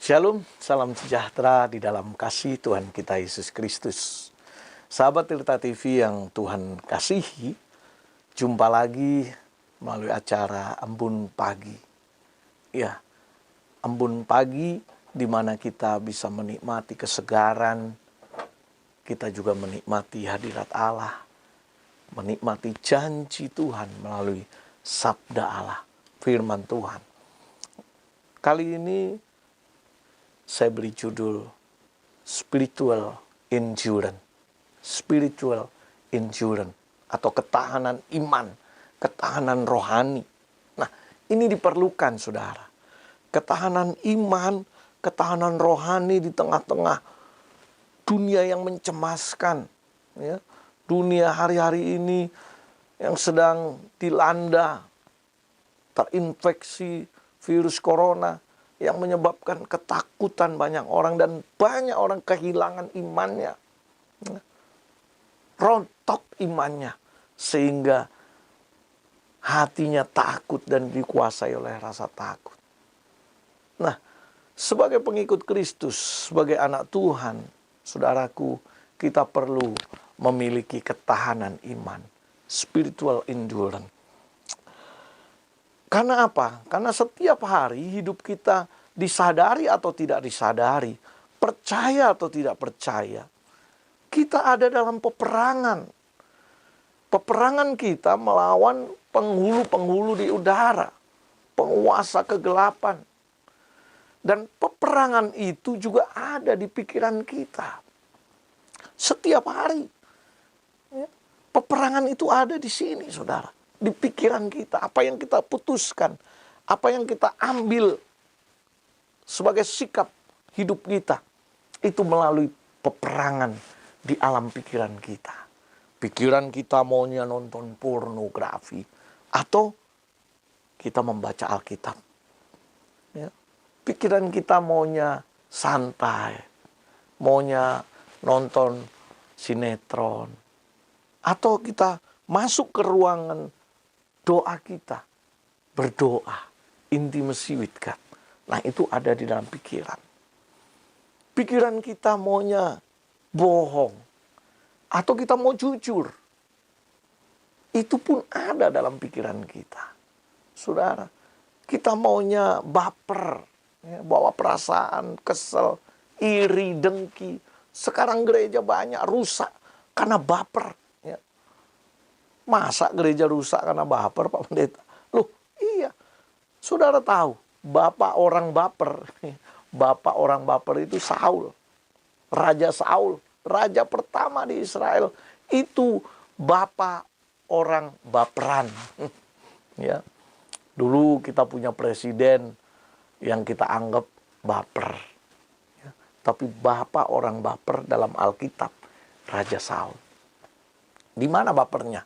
Shalom, salam sejahtera di dalam kasih Tuhan kita Yesus Kristus. Sahabat Tirta TV yang Tuhan kasihi, jumpa lagi melalui acara Embun Pagi. Ya, Embun Pagi di mana kita bisa menikmati kesegaran, kita juga menikmati hadirat Allah, menikmati janji Tuhan melalui sabda Allah, firman Tuhan. Kali ini saya beri judul Spiritual Endurance. Spiritual Endurance atau ketahanan iman, ketahanan rohani. Nah, ini diperlukan saudara. Ketahanan iman, ketahanan rohani di tengah-tengah dunia yang mencemaskan. Ya. Dunia hari-hari ini yang sedang dilanda, terinfeksi virus corona, yang menyebabkan ketakutan banyak orang dan banyak orang kehilangan imannya. Rontok imannya sehingga hatinya takut dan dikuasai oleh rasa takut. Nah, sebagai pengikut Kristus, sebagai anak Tuhan, saudaraku, kita perlu memiliki ketahanan iman, spiritual endurance. Karena apa? Karena setiap hari hidup kita disadari atau tidak disadari, percaya atau tidak percaya, kita ada dalam peperangan. Peperangan kita melawan penghulu-penghulu di udara, penguasa kegelapan. Dan peperangan itu juga ada di pikiran kita. Setiap hari. Peperangan itu ada di sini, saudara. Di pikiran kita, apa yang kita putuskan, apa yang kita ambil sebagai sikap hidup kita, itu melalui peperangan di alam pikiran kita. Pikiran kita maunya nonton pornografi, atau kita membaca Alkitab. Ya. Pikiran kita maunya santai, maunya nonton sinetron, atau kita masuk ke ruangan doa kita, berdoa, intimacy with God. Nah, itu ada di dalam pikiran. Pikiran kita maunya bohong, atau kita mau jujur. Itu pun ada dalam pikiran kita. Saudara, kita maunya baper, ya, bawa perasaan, kesel, iri, dengki. Sekarang gereja banyak rusak karena baper. Masa gereja rusak karena baper, Pak Pendeta? Loh, iya. Saudara tahu, bapak orang baper itu Saul. Raja Saul, raja pertama di Israel. Itu bapak orang baperan. Ya. Dulu kita punya presiden yang kita anggap baper. Ya. Tapi bapak orang baper dalam Alkitab, Raja Saul. Di mana bapernya?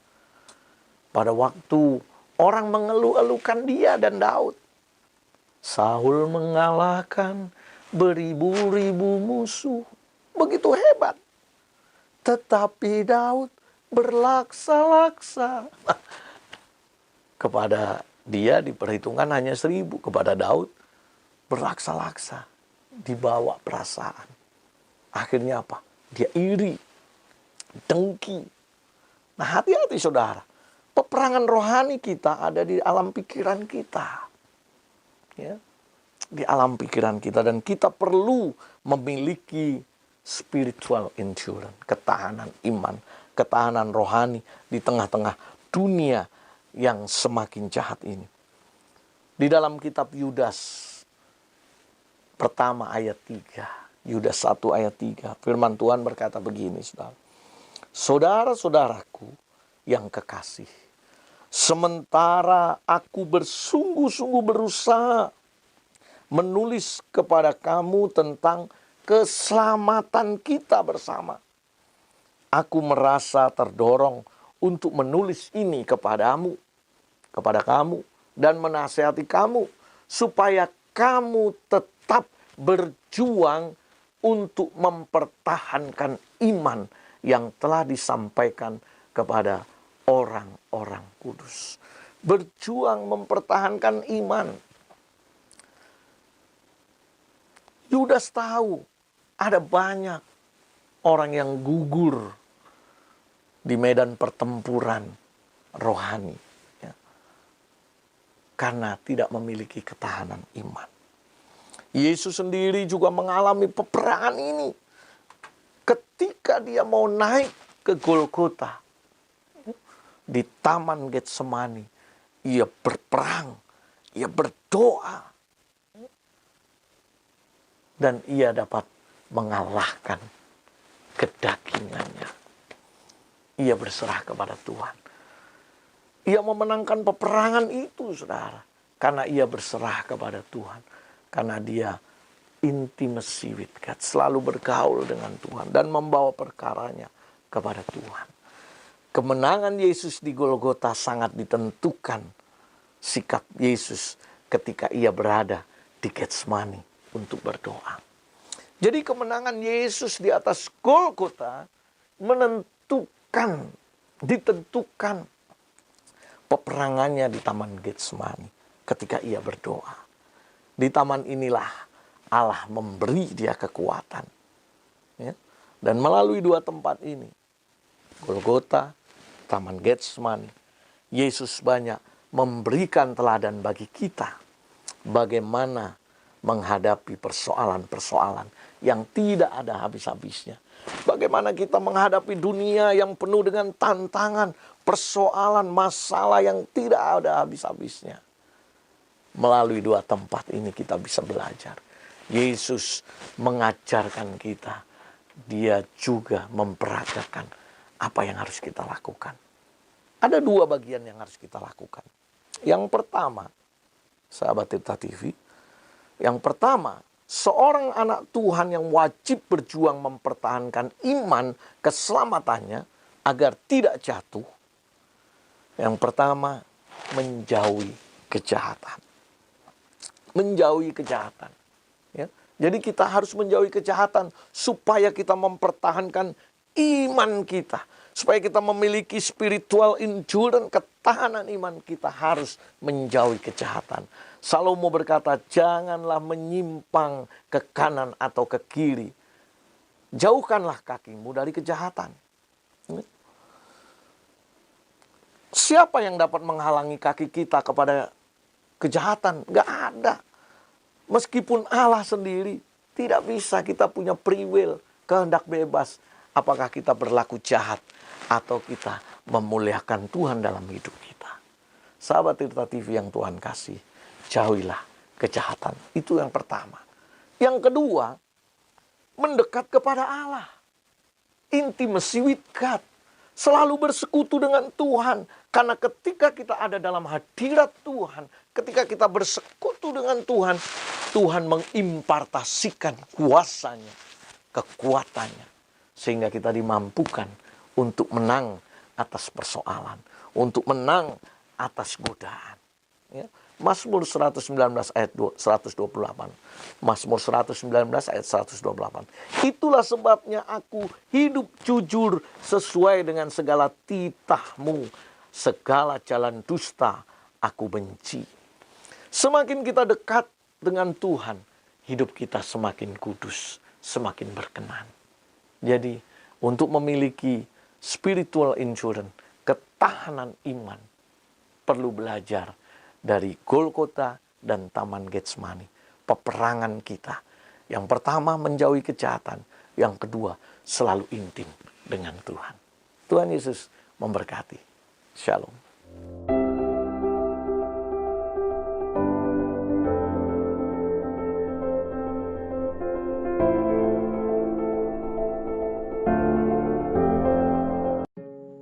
Pada waktu orang mengeluh-elukan dia dan Daud. Saul mengalahkan beribu-ribu musuh. Begitu hebat. Tetapi Daud berlaksa-laksa. Kepada dia diperhitungkan hanya 1.000. Kepada Daud berlaksa-laksa. Dibawa perasaan. Akhirnya apa? Dia iri. Dengki. Nah, hati-hati saudara. Peperangan rohani kita ada di alam pikiran kita. Ya, di alam pikiran kita. Dan kita perlu memiliki spiritual endurance. Ketahanan iman. Ketahanan rohani di tengah-tengah dunia yang semakin jahat ini. Di dalam kitab Yudas pertama ayat 3. Yudas 1 ayat 3. Firman Tuhan berkata begini, saudara. Saudara-saudaraku yang kekasih. Sementara aku bersungguh-sungguh berusaha menulis kepada kamu tentang keselamatan kita bersama. Aku merasa terdorong untuk menulis ini kepadamu, kepada kamu, dan menasihati kamu, supaya kamu tetap berjuang untuk mempertahankan iman yang telah disampaikan kepada orang-orang kudus. Berjuang mempertahankan iman. Yudas tahu ada banyak orang yang gugur di medan pertempuran rohani, ya, karena tidak memiliki ketahanan iman. Yesus sendiri juga mengalami peperangan ini ketika dia mau naik ke Golgota. Di Taman Getsemani, ia berperang, ia berdoa, dan ia dapat mengalahkan kedagingannya. Ia berserah kepada Tuhan. Ia memenangkan peperangan itu, saudara, karena ia berserah kepada Tuhan. Karena dia intimacy with God, selalu bergaul dengan Tuhan dan membawa perkaranya kepada Tuhan. Kemenangan Yesus di Golgota sangat ditentukan sikap Yesus ketika ia berada di Getsemani untuk berdoa. Jadi kemenangan Yesus di atas Golgota ditentukan peperangannya di Taman Getsemani ketika ia berdoa. Di taman inilah Allah memberi dia kekuatan. Ya. Dan melalui dua tempat ini, Golgota, Taman Getsemani, Yesus banyak memberikan teladan bagi kita bagaimana menghadapi persoalan-persoalan yang tidak ada habis-habisnya. Bagaimana kita menghadapi dunia yang penuh dengan tantangan, persoalan, masalah yang tidak ada habis-habisnya. Melalui dua tempat ini kita bisa belajar. Yesus mengajarkan kita, dia juga memperagakan apa yang harus kita lakukan. Ada dua bagian yang harus kita lakukan. Yang pertama, sahabat Tirta TV, yang pertama, seorang anak Tuhan yang wajib berjuang mempertahankan iman keselamatannya agar tidak jatuh. Yang pertama, menjauhi kejahatan. Menjauhi kejahatan. Ya. Jadi kita harus menjauhi kejahatan supaya kita mempertahankan iman kita. Supaya kita memiliki spiritual endurance, ketahanan iman, kita harus menjauhi kejahatan. Salomo berkata, janganlah menyimpang ke kanan atau ke kiri. Jauhkanlah kakimu dari kejahatan. Siapa yang dapat menghalangi kaki kita kepada kejahatan? Gak ada. Meskipun Allah sendiri tidak bisa, kita punya free will, kehendak bebas. Apakah kita berlaku jahat atau kita memuliakan Tuhan dalam hidup kita. Sahabat Tirta TV yang Tuhan kasih, jauhilah kejahatan. Itu yang pertama. Yang kedua, mendekat kepada Allah. Intimacy with God. Selalu bersekutu dengan Tuhan. Karena ketika kita ada dalam hadirat Tuhan, ketika kita bersekutu dengan Tuhan, Tuhan mengimpartasikan kuasanya, kekuatannya. Sehingga kita dimampukan untuk menang atas persoalan. Untuk menang atas godaan. Ya. Mazmur 119 ayat 128. Mazmur 119 ayat 128. Itulah sebabnya aku hidup jujur sesuai dengan segala titahmu. Segala jalan dusta aku benci. Semakin kita dekat dengan Tuhan, hidup kita semakin kudus, semakin berkenan. Jadi, untuk memiliki spiritual endurance, ketahanan iman, perlu belajar dari Golgota dan Taman Getsemani. Peperangan kita. Yang pertama, menjauhi kejahatan. Yang kedua, selalu intim dengan Tuhan. Tuhan Yesus memberkati. Shalom.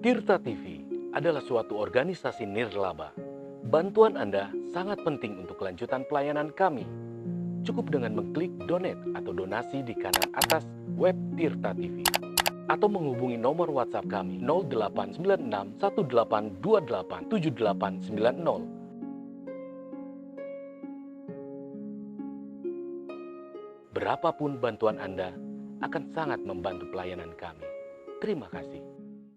Tirta TV adalah suatu organisasi nirlaba. Bantuan Anda sangat penting untuk kelanjutan pelayanan kami. Cukup dengan mengklik donate atau donasi di kanan atas web Tirta TV. Atau menghubungi nomor WhatsApp kami 0896 1828 7890. Berapapun bantuan Anda akan sangat membantu pelayanan kami. Terima kasih.